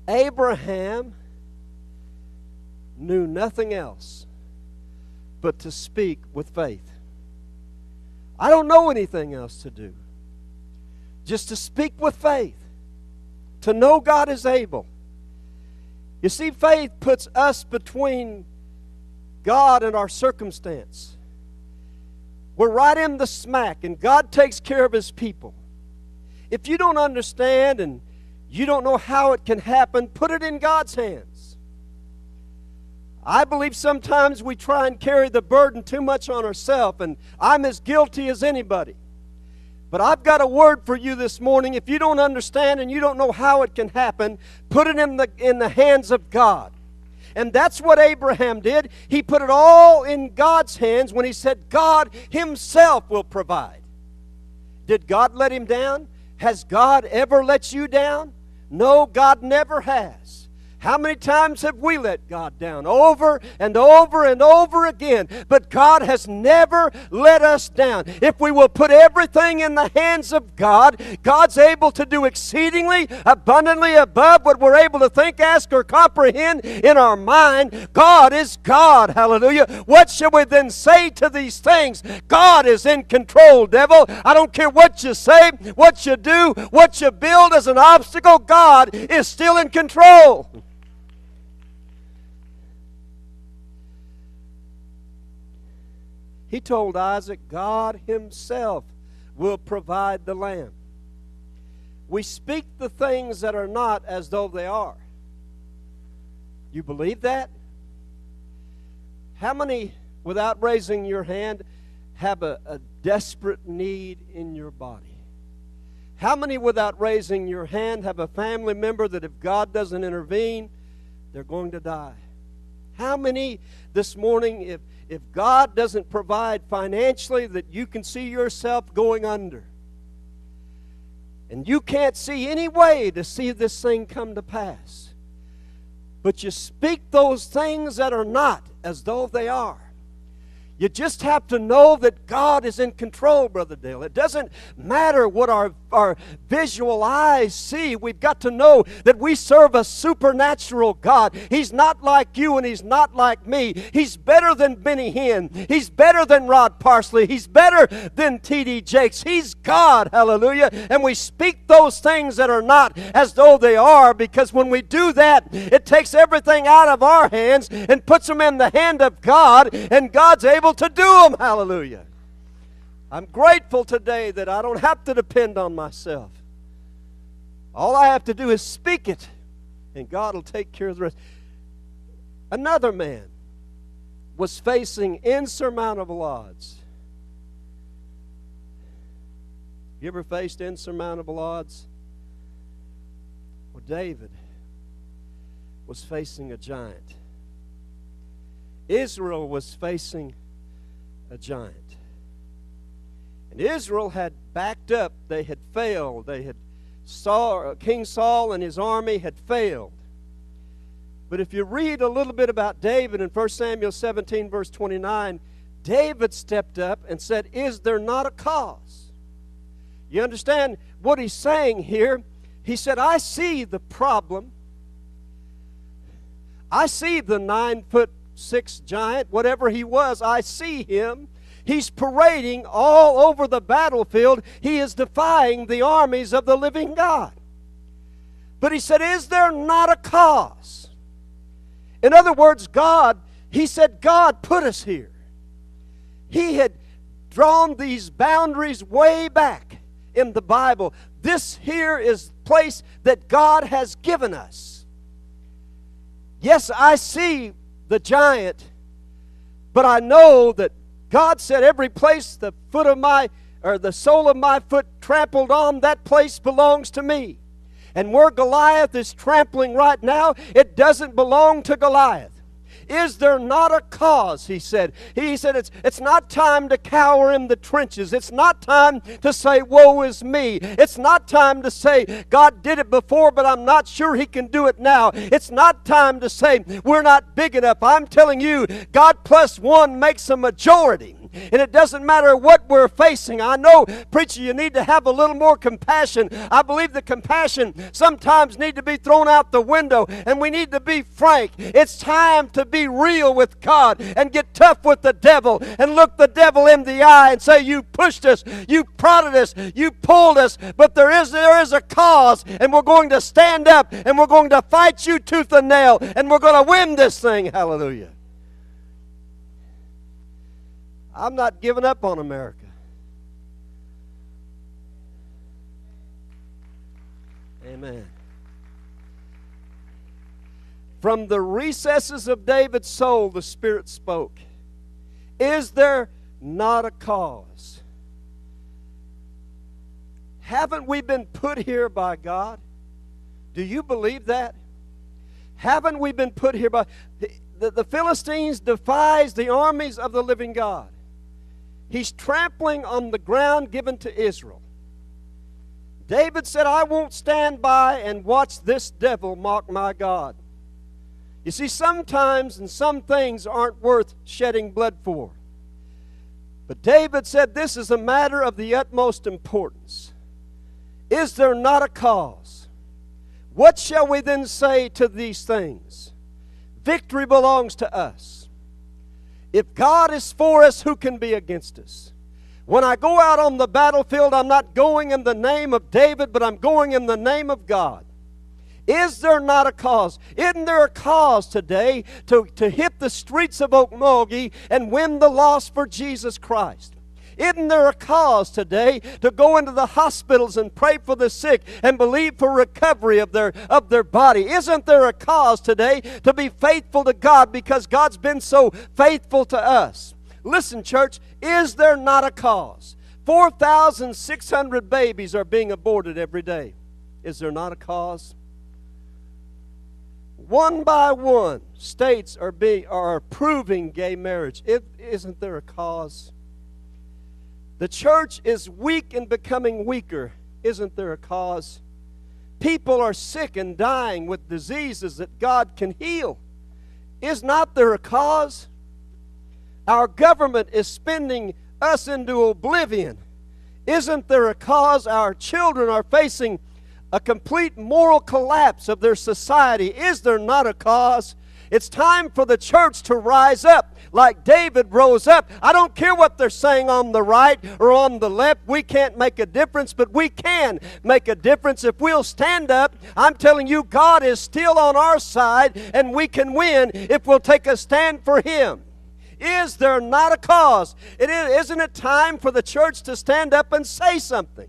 Abraham knew nothing else but to speak with faith. I don't know anything else to do. Just to speak with faith. To know God is able. You see, faith puts us between God and our circumstance. We're right in the smack, and God takes care of His people. If you don't understand and you don't know how it can happen, put it in God's hands. I believe sometimes we try and carry the burden too much on ourselves, and I'm as guilty as anybody. But I've got a word for you this morning. If you don't understand and you don't know how it can happen, put it in the hands of God. And that's what Abraham did. He put it all in God's hands when he said God Himself will provide. Did God let him down? Has God ever let you down? No, God never has. How many times have we let God down? Over and over and over again. But God has never let us down. If we will put everything in the hands of God, God's able to do exceedingly, abundantly above what we're able to think, ask, or comprehend in our mind. God is God. Hallelujah. What shall we then say to these things? God is in control, devil. I don't care what you say, what you do, what you build as an obstacle. God is still in control. He told Isaac, God Himself will provide the land. We speak the things that are not as though they are. You believe that? How many, without raising your hand, have a desperate need in your body? How many, without raising your hand, have a family member that if God doesn't intervene, they're going to die? How many this morning, if God doesn't provide financially, that you can see yourself going under? And you can't see any way to see this thing come to pass. But you speak those things that are not as though they are. You just have to know that God is in control, Brother Dale. It doesn't matter what our visual eyes see. We've got to know that we serve a supernatural God. He's not like you and He's not like me. He's better than Benny Hinn. He's better than Rod Parsley. He's better than T.D. Jakes. He's God, hallelujah. And we speak those things that are not as though they are, because when we do that, it takes everything out of our hands and puts them in the hand of God, and God's able to do them. Hallelujah. I'm grateful today that I don't have to depend on myself. All I have to do is speak it, and God will take care of the rest. Another man was facing insurmountable odds. You ever faced insurmountable odds? Well, David was facing a giant. Israel was facing a giant. And Israel had backed up. They had failed. King Saul and his army had failed. But if you read a little bit about David in 1 Samuel 17, verse 29, David stepped up and said, is there not a cause? You understand what he's saying here? He said, I see the problem. I see the 9'6" giant, whatever he was, I see him. He's parading all over the battlefield. He is defying the armies of the living God. But he said, is there not a cause? In other words, he said, God put us here. He had drawn these boundaries way back in the Bible. This here is the place that God has given us. Yes, I see the giant, but I know that God said every place the sole of my foot trampled on, that place belongs to me. And where Goliath is trampling right now, it doesn't belong to Goliath. Is there not a cause, he said. He said, it's not time to cower in the trenches. It's not time to say, woe is me. It's not time to say, God did it before, but I'm not sure he can do it now. It's not time to say, we're not big enough. I'm telling you, God plus one makes a majority. And it doesn't matter what we're facing. I know, preacher, you need to have a little more compassion. I believe the compassion sometimes need to be thrown out the window, and we need to be frank. It's time to be real with God and get tough with the devil and look the devil in the eye and say, you pushed us, you prodded us, you pulled us, but there is a cause, and we're going to stand up and we're going to fight you tooth and nail, and we're going to win this thing. Hallelujah. I'm not giving up on America. Amen. From the recesses of David's soul, the Spirit spoke. Is there not a cause? Haven't we been put here by God? Do you believe that? Haven't we been put here by... The Philistines defies the armies of the living God. He's trampling on the ground given to Israel. David said, I won't stand by and watch this devil mock my God. You see, sometimes and some things aren't worth shedding blood for. But David said, this is a matter of the utmost importance. Is there not a cause? What shall we then say to these things? Victory belongs to us. If God is for us, who can be against us? When I go out on the battlefield, I'm not going in the name of David, but I'm going in the name of God. Is there not a cause? Isn't there a cause today to hit the streets of Okmulgee and win the lost for Jesus Christ? Isn't there a cause today to go into the hospitals and pray for the sick and believe for recovery of their body? Isn't there a cause today to be faithful to God because God's been so faithful to us? Listen, church, is there not a cause? 4,600 babies are being aborted every day. Is there not a cause? One by one, states are approving gay marriage. Isn't there a cause? The church is weak and becoming weaker. Isn't there a cause? People are sick and dying with diseases that God can heal. Is not there a cause? Our government is spending us into oblivion. Isn't there a cause? Our children are facing a complete moral collapse of their society. Is there not a cause? It's time for the church to rise up like David rose up. I don't care what they're saying on the right or on the left. We can't make a difference, but we can make a difference if we'll stand up. I'm telling you, God is still on our side, and we can win if we'll take a stand for Him. Is there not a cause? Isn't it time for the church to stand up and say something?